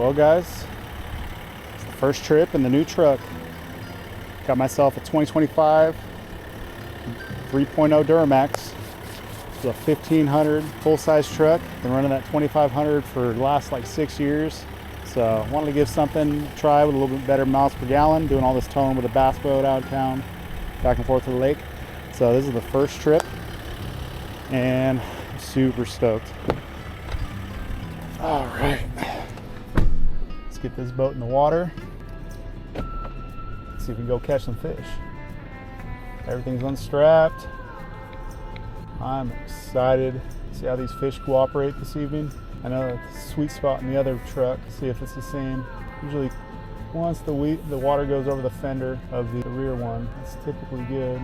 Well guys, it's the first trip in the new truck. Got myself a 2025 3.0 Duramax. It's a 1500 full-size truck. Been running that 2500 for the last like 6 years. So I wanted to give something a try with a little bit better miles per gallon, doing all this towing with a bass boat out of town, back and forth to the lake. So this is the first trip and I'm super stoked. All right, let's get this boat in the water. See if we can go catch some fish. Everything's unstrapped. I'm excited to see how these fish cooperate this evening. I know the sweet spot in the other truck, see if it's the same. Usually once the water goes over the fender of the rear one, that's typically good.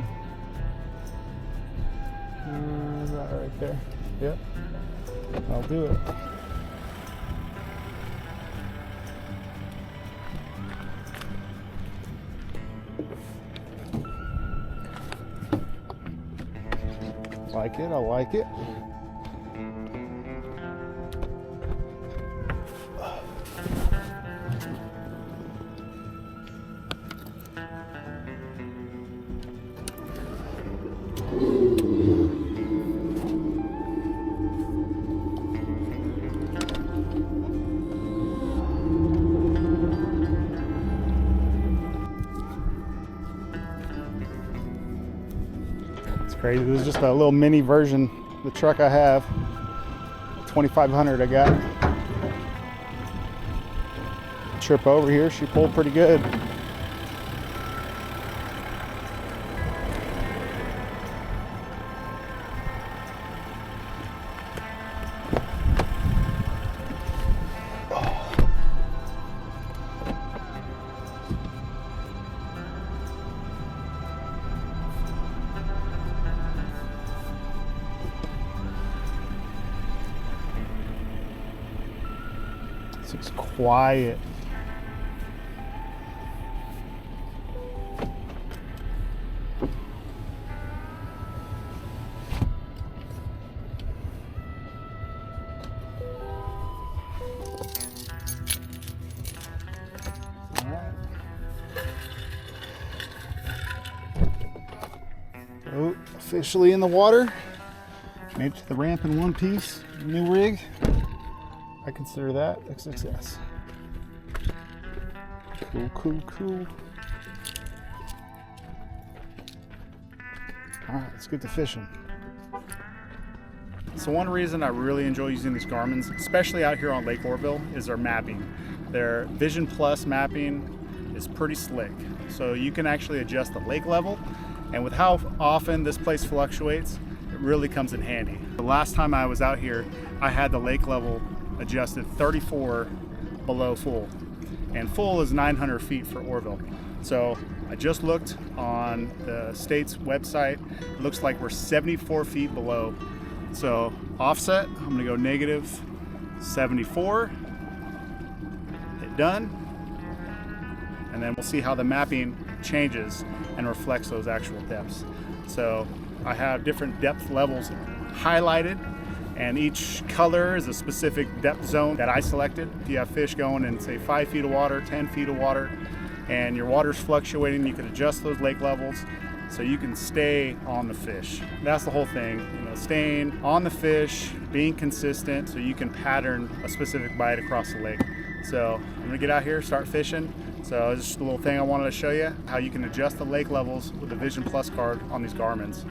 That right there. Yep, I'll do it. Like it, I like it. Crazy. This is just a little mini version of the truck I have. 2500 I got. Trip over here, she pulled pretty good. It's quiet. Oh, officially in the water. Made it to the ramp in one piece. New rig. I consider that a success. Cool, cool, cool. All right, let's get to fishing. So one reason I really enjoy using these Garmins, especially out here on Lake Oroville, is their mapping. Their Vision Plus mapping is pretty slick. So you can actually adjust the lake level, and with how often this place fluctuates, it really comes in handy. The last time I was out here, I had the lake level adjusted 34 below full, and full is 900 feet for Oroville. So I just looked on the state's website. It looks like we're 74 feet below. So offset, I'm gonna go negative 74, hit done, and then we'll see how the mapping changes and reflects those actual depths. So I have different depth levels highlighted, and each color is a specific depth zone that I selected. If you have fish going in, say, 5 feet of water, 10 feet of water, and your water's fluctuating, you can adjust those lake levels so you can stay on the fish. That's the whole thing, you know, staying on the fish, being consistent so you can pattern a specific bite across the lake. So I'm gonna get out here, start fishing. So it's just a little thing I wanted to show you, how you can adjust the lake levels with the Vision Plus card on these Garmins.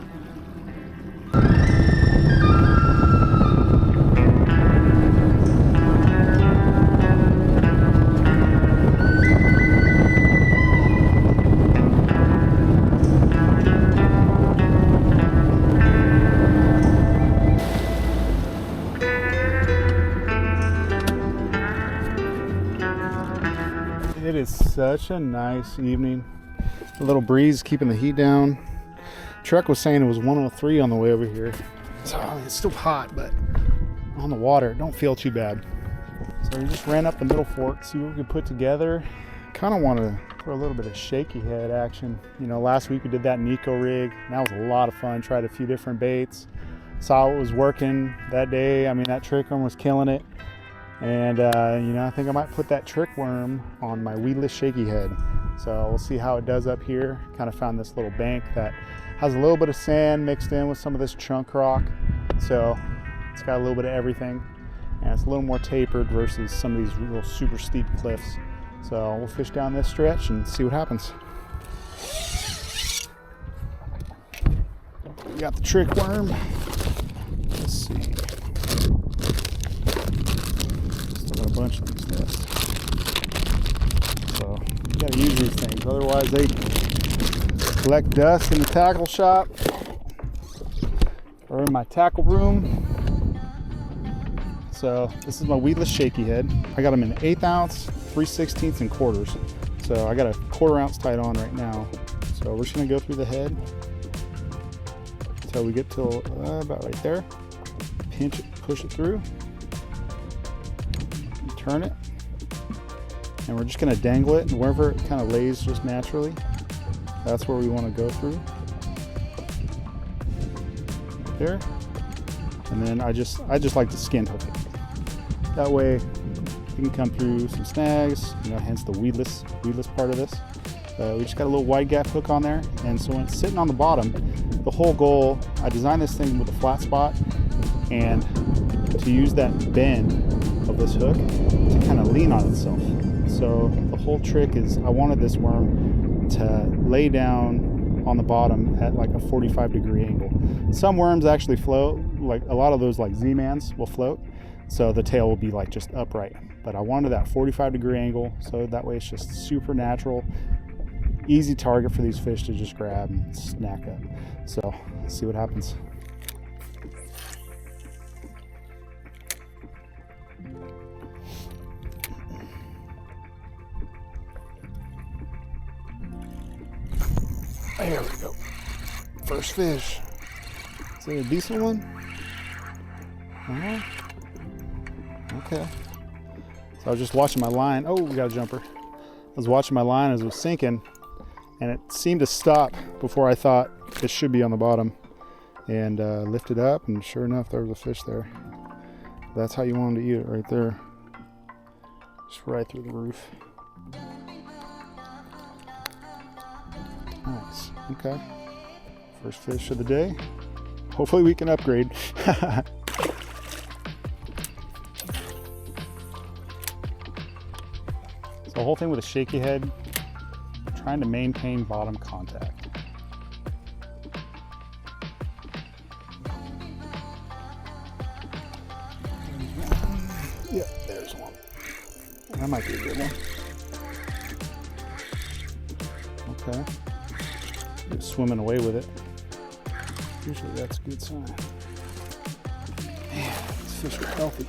It is such a nice evening. A little breeze keeping the heat down. Truck was saying it was 103 on the way over here. So I mean, it's still hot, but on the water, it don't feel too bad. So we just ran up the middle fork, see what we could put together. Kind of want to throw a little bit of shaky head action. You know, last week we did that Nico rig. And that was a lot of fun. Tried a few different baits. Saw what was working that day. I mean, that trick one was killing it. And you know, I think I might put that trick worm on my Weedless shaky head. So we'll see how it does up here. Kind of found this little bank that has a little bit of sand mixed in with some of this chunk rock. So it's got a little bit of everything. And it's a little more tapered versus some of these real super steep cliffs. So we'll fish down this stretch and see what happens. We got the trick worm. Let's see. Still got a bunch of these left. So you gotta use these things, otherwise they collect dust in the tackle shop or in my tackle room. So this is my Weedless shaky head. I got them in 1/8 ounce, 3/16 and quarters. So I got a 1/4 ounce tied on right now. So we're just gonna go through the head until we get to about right there. Pinch it, push it through, turn it, and we're just gonna dangle it, and wherever it kind of lays just naturally, that's where we want to go through. Right there. And then I just like to skin hook it. That way you can come through some snags, you know, hence the weedless part of this. We just got a little wide gap hook on there, and so when it's sitting on the bottom, the whole goal, I designed this thing with a flat spot, and to use that bend of this hook to kind of lean on itself. So the whole trick is I wanted this worm to lay down on the bottom at like a 45-degree angle. Some worms actually float, like a lot of those like Z-mans will float, so the tail will be like just upright. But I wanted that 45-degree angle, so that way it's just super natural, easy target for these fish to just grab and snack up. So let's see what happens. There we go. First fish. Is that a decent one? Okay. So I was just watching my line. Oh, we got a jumper. I was watching my line as it was sinking, and it seemed to stop before I thought it should be on the bottom, and lifted up, and sure enough there was a fish there. That's how you want them to eat it, right there, just right through the roof. Nice. Okay, first fish of the day. Hopefully we can upgrade. So the whole thing with a shaky head, trying to maintain bottom contact. Yep, there's one. That might be a good one. Okay. Just swimming away with it. Usually that's a good sign. Man, these fish are healthy.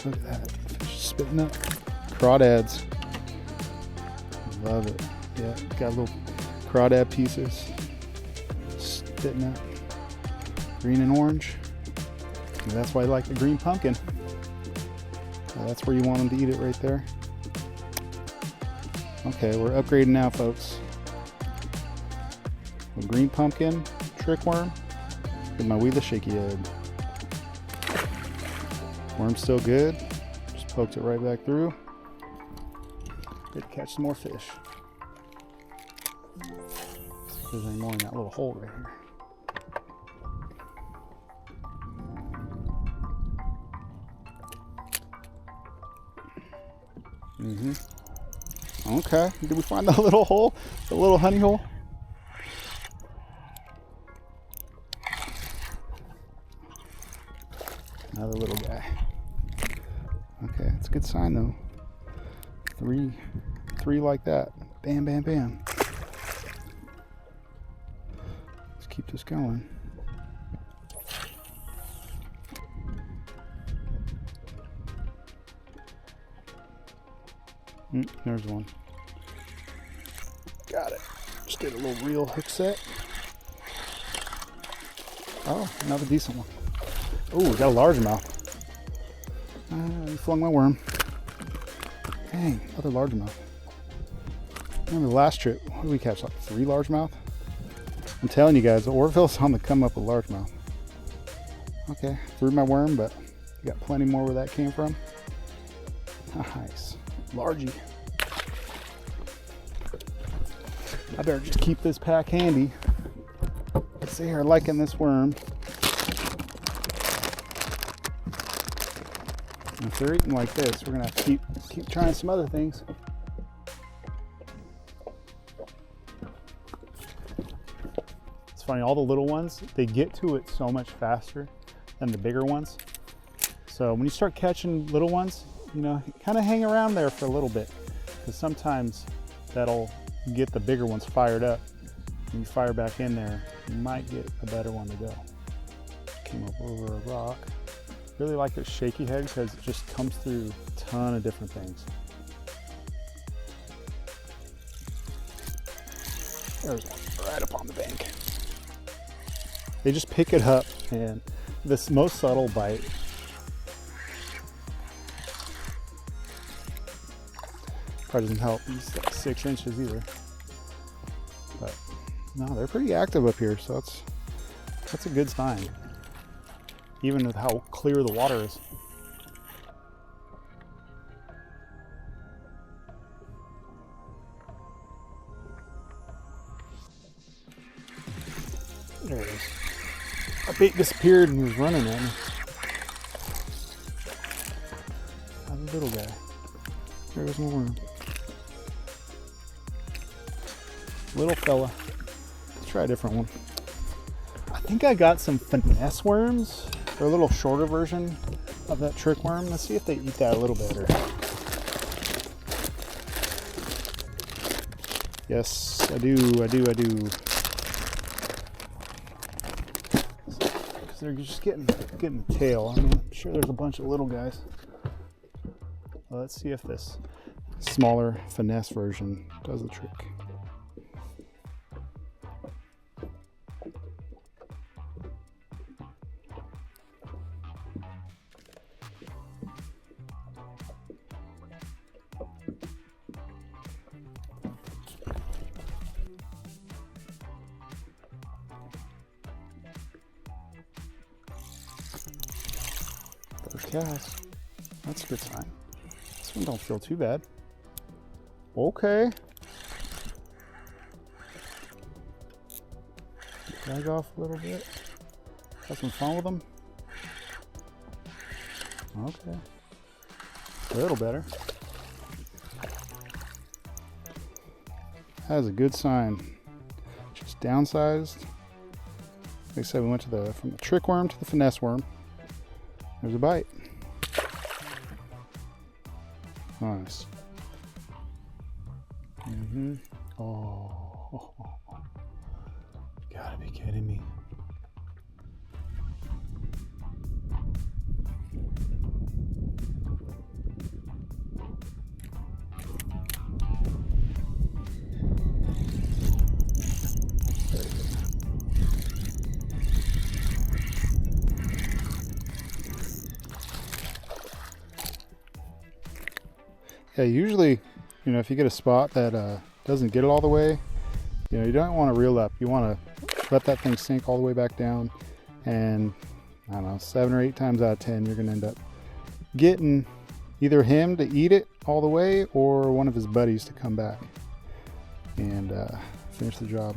Look at that. Fish is spitting up. Crawdads. Love it. Yeah, got little crawdad pieces spitting up. Green and orange. And that's why I like the green pumpkin. That's where you want them to eat it, right there. Okay, we're upgrading now, folks. A green pumpkin trick worm with my Weedless shaky head. Worm's still good. Just poked it right back through. Good to catch some more fish. See if there's any more in that little hole right here. Okay, did we find the little hole? The little honey hole? Another little guy. Okay, it's a good sign though. Three like that. Bam, bam, bam. Let's keep this going. There's one. Got it. Just get a little reel hook set. Oh, another decent one. Oh, got a largemouth. He flung my worm. Dang, another largemouth. Remember the last trip, what did we catch? Like 3 largemouth? I'm telling you guys, Oroville's on the come up with largemouth. Okay, threw my worm, but You got plenty more where that came from. Nice. Largy. I better just keep this pack handy. Let's see here, liking this worm. And if they're eating like this, we're gonna have to keep trying some other things. It's funny, all the little ones, they get to it so much faster than the bigger ones. So when you start catching little ones, you know, kind of hang around there for a little bit, because sometimes that'll get the bigger ones fired up. When you fire back in there, you might get a better one to go. Came up over a rock. Really like this shaky head because it just comes through a ton of different things. There's one right up on the bank. They just pick it up, and this most subtle bite. Probably doesn't help. He's like 6 inches either. But no, they're pretty active up here, so that's a good sign. Even with how clear the water is. There it is. Our bait disappeared and was running at me. A little guy. There was more. Little fella. Let's try a different one. I think I got some finesse worms. They're a little shorter version of that trick worm. Let's see if they eat that a little better. Yes, I do. Because they're just getting the tail. I mean, I'm sure there's a bunch of little guys. Well, let's see if this smaller finesse version does the trick. First cast. That's a good sign. This one don't feel too bad. Okay. Drag off a little bit. Have some fun with them. Okay. A little better. That is a good sign. Just downsized. Like I said, we went to from the trick worm to the finesse worm. There's a bite. Nice. Oh, you gotta be kidding me. Yeah, usually, you know, if you get a spot that doesn't get it all the way, you know, you don't want to reel up. You want to let that thing sink all the way back down, and I don't know, 7 or 8 times out of 10, you're going to end up getting either him to eat it all the way or one of his buddies to come back and finish the job.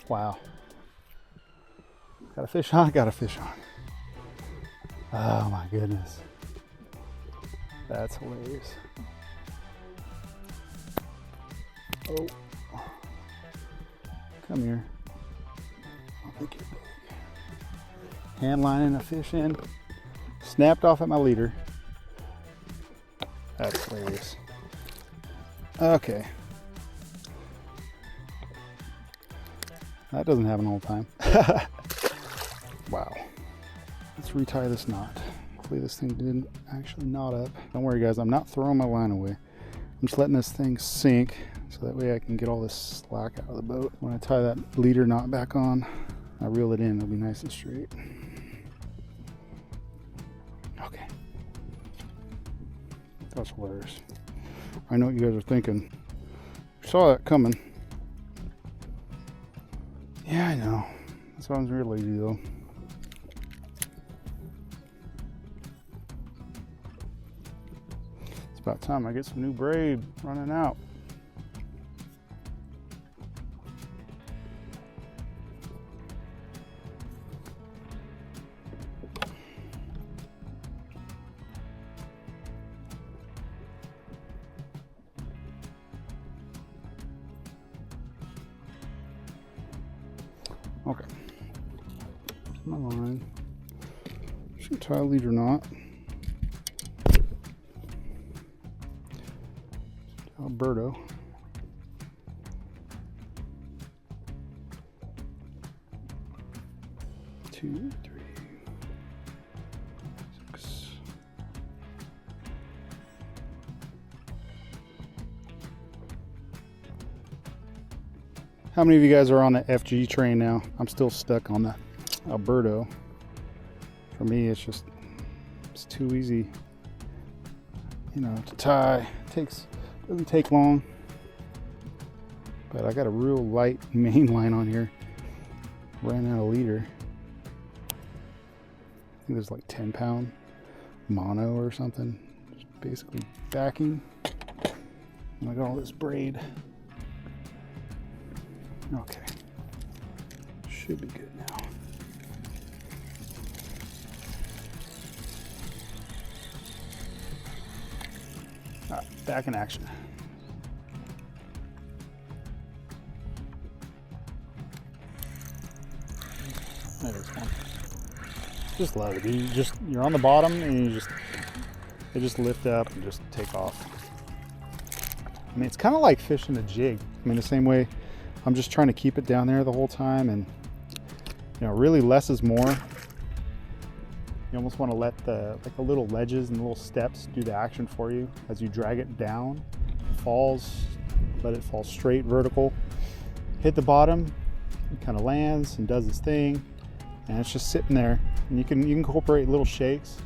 Wow. Got a fish on? Got a fish on. Oh my goodness. That's hilarious. Oh. Come here. I'll think you're big. Hand lining a fish in. Snapped off at my leader. That's hilarious. Okay. That doesn't happen all the time. Wow. Let's retie this knot. Hopefully this thing didn't actually knot up. Don't worry guys, I'm not throwing my line away. I'm just letting this thing sink so that way I can get all this slack out of the boat. When I tie that leader knot back on, I reel it in, it'll be nice and straight. Okay. That was hilarious. I know what you guys are thinking. You saw that coming. Yeah, I know. That sounds real lazy though. It's about time I get some new braid running out. Okay, my line. Just gonna tie a leader knot. Alberto. Two, three, 6. How many of you guys are on the FG train now? I'm still stuck on the Alberto. For me, it's too easy, you know, to tie. Doesn't take long, but I got a real light main line on here. Ran out of leader. I think there's like 10-pound mono or something. Just basically backing. And I got all this braid. Okay, should be good now. All right, back in action. There's one. Just love it. You're on the bottom and they just lift up and just take off. I mean, it's kind of like fishing a jig. I mean, the same way. I'm just trying to keep it down there the whole time, and you know, really less is more. You almost want to let the little ledges and little steps do the action for you as you drag it down. It falls, let it fall straight, vertical. Hit the bottom, it kind of lands and does its thing, and it's just sitting there. And you can incorporate little shakes,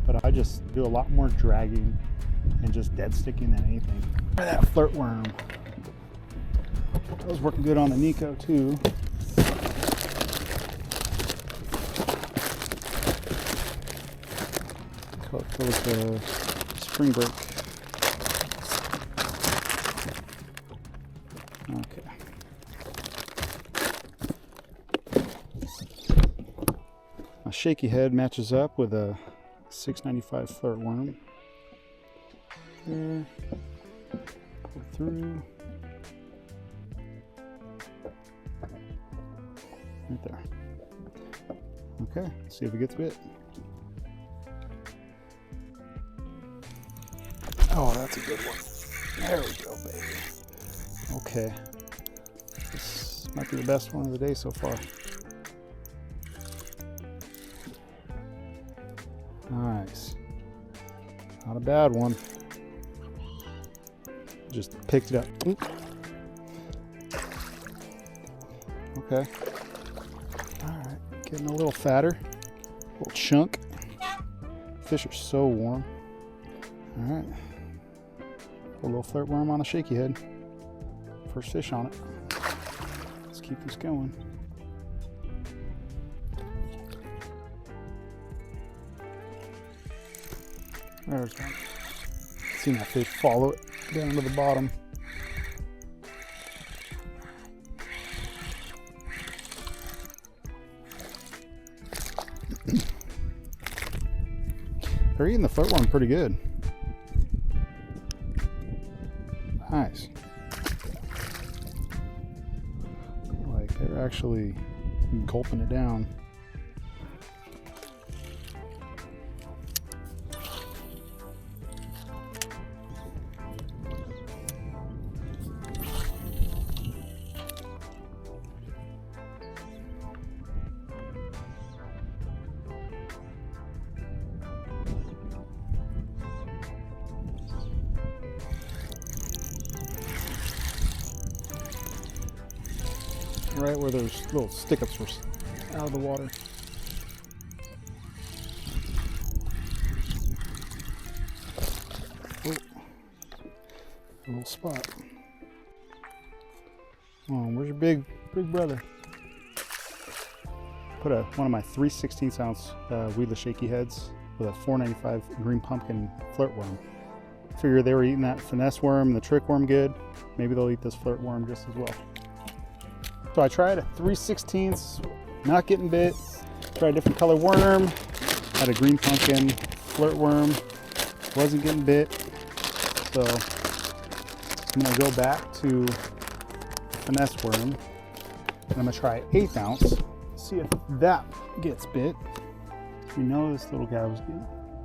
but I just do a lot more dragging and just dead sticking than anything. That flirt worm. That was working good on the Nico too. That was the spring break. Okay. My shaky head matches up with a 695 flirt worm. There. Pull through. Right there. Okay, let's see if it gets bit. Oh, that's a good one. There we go, baby. Okay. This might be the best one of the day so far. Nice. Not a bad one. Just picked it up. Oop. Okay. Alright, getting a little fatter. A little chunk. Fish are so warm. Alright. A little flirt worm on a shaky head. First fish on it. Let's keep this going. There's one. Seen that fish follow it down to the bottom. They're eating the flirt worm pretty good. Nice. Like they're actually gulping it down. right where those little stick-ups were out of the water. Oh, a little spot. Oh, where's your big brother? Put one of my 3/16 ounce Weedless Shakey heads with a $4.95 green pumpkin flirt worm. Figure they were eating that finesse worm and the trick worm good. Maybe they'll eat this flirt worm just as well. So I tried a 3/16, not getting bit. Tried a different color worm. Had a green pumpkin flirt worm, wasn't getting bit. So I'm gonna go back to finesse worm, and I'm gonna try 1/8 ounce. See if that gets bit. We know this little guy was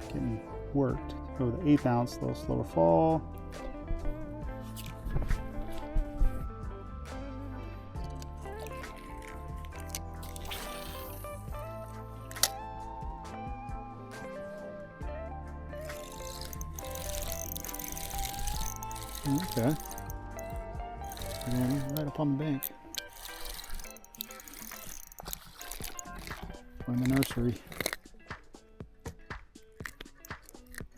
getting worked. Go with the 1/8 ounce, a little slower fall. Okay. And right up on the bank. We're in the nursery.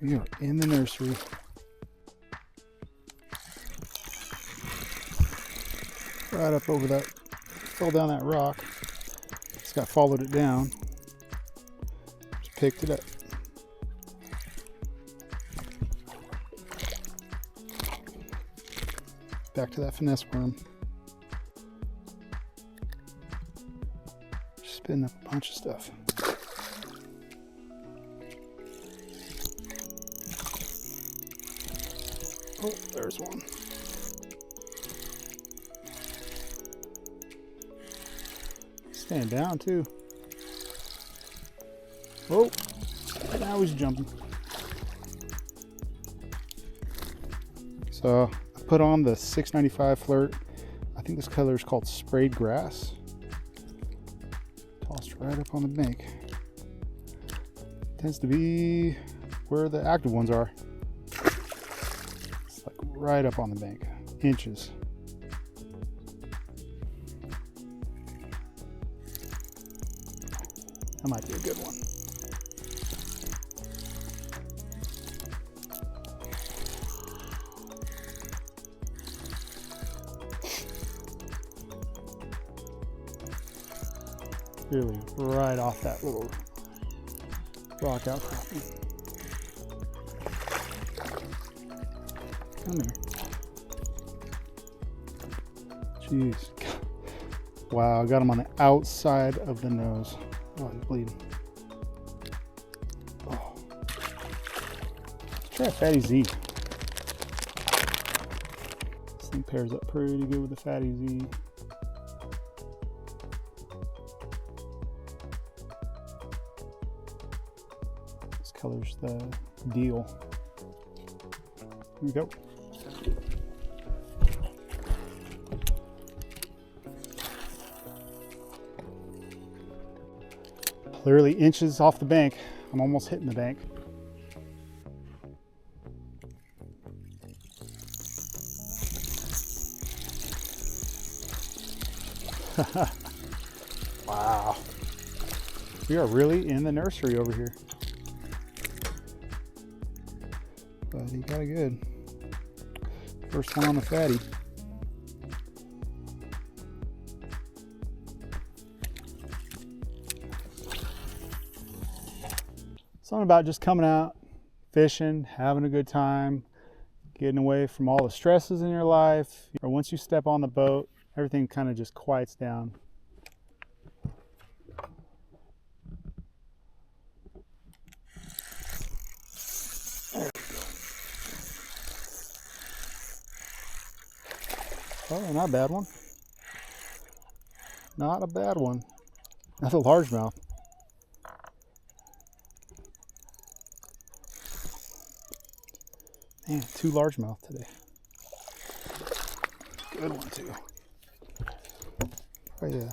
We are in the nursery. Right up over that, fell down that rock. Just got followed it down. Just picked it up. Back to that finesse worm. Spitting up a bunch of stuff. Oh, there's one. Staying down too. Oh, now he's jumping. So I put on the 695 flirt. I think this color is called sprayed grass. Tossed right up on the bank. Tends to be where the active ones are. It's like right up on the bank, inches. That might be a good one. Really right off that little rock outcropping. Come here. Jeez. Wow, I got him on the outside of the nose. Oh, he's bleeding. Oh. Let's try a Fatty Z. This thing pairs up pretty good with the Fatty Z. This color's the deal. Here we go. Literally inches off the bank. I'm almost hitting the bank. Wow. We are really in the nursery over here. But he got it good. First one on the fatty. Something about just coming out, fishing, having a good time, getting away from all the stresses in your life. Or once you step on the boat, everything kind of just quiets down. There we go. Oh, not a bad one. Not a bad one. That's a largemouth. Man, 2 largemouth today. Good one too. Probably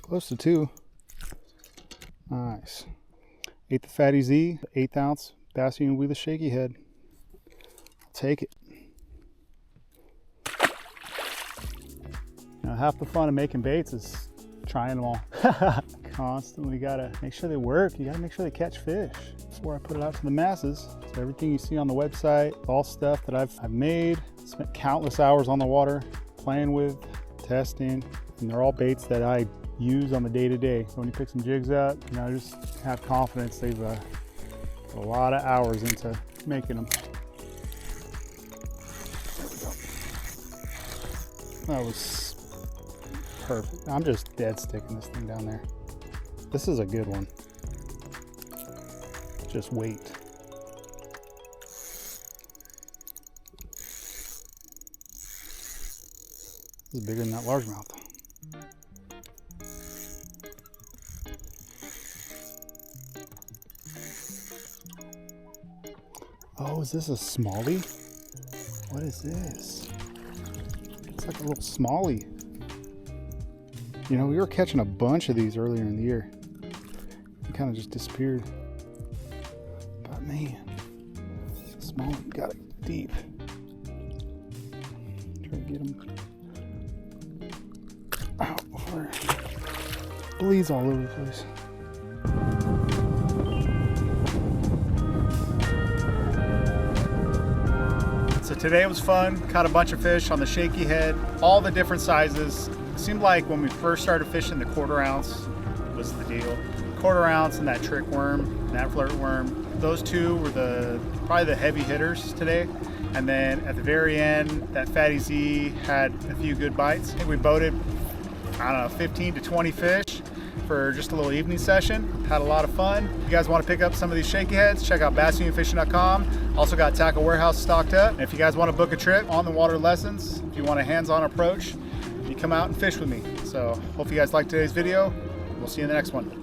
close to 2. Nice. Ate the Fatty Z, 1/8 ounce Bassian with a shaky head. I'll take it. know, half the fun of making baits is trying them all. Constantly gotta make sure they work. You gotta make sure they catch fish before I put it out to the masses. So everything you see on the website, all stuff that I've made, spent countless hours on the water, playing with, testing, and they're all baits that I use on the day-to-day. So when you pick some jigs up, you know, just have confidence they've put a lot of hours into making them. There we go. That was perfect. I'm just dead sticking this thing down there. This is a good one. Just wait. This is bigger than that largemouth. Oh, is this a smallie? What is this? It's like a little smallie. You know, we were catching a bunch of these earlier in the year. They kind of just disappeared. But man, smallie got it deep. Try to get them out before it bleeds all over the place. So today was fun, caught a bunch of fish on the Shakey head, all the different sizes. It seemed like when we first started fishing, the 1/4 ounce was the deal. 1/4 ounce and that trick worm, and that flirt worm, those two were probably the heavy hitters today. And then at the very end, that Fatty Z had a few good bites. I think we boated, I don't know, 15 to 20 fish for just a little evening session. Had a lot of fun. If you guys want to pick up some of these Shakey heads, check out bassunionfishing.com. Also got Tackle Warehouse stocked up. And if you guys want to book a trip on the water lessons, if you want a hands-on approach, you come out and fish with me. So hope you guys liked today's video. We'll see you in the next one.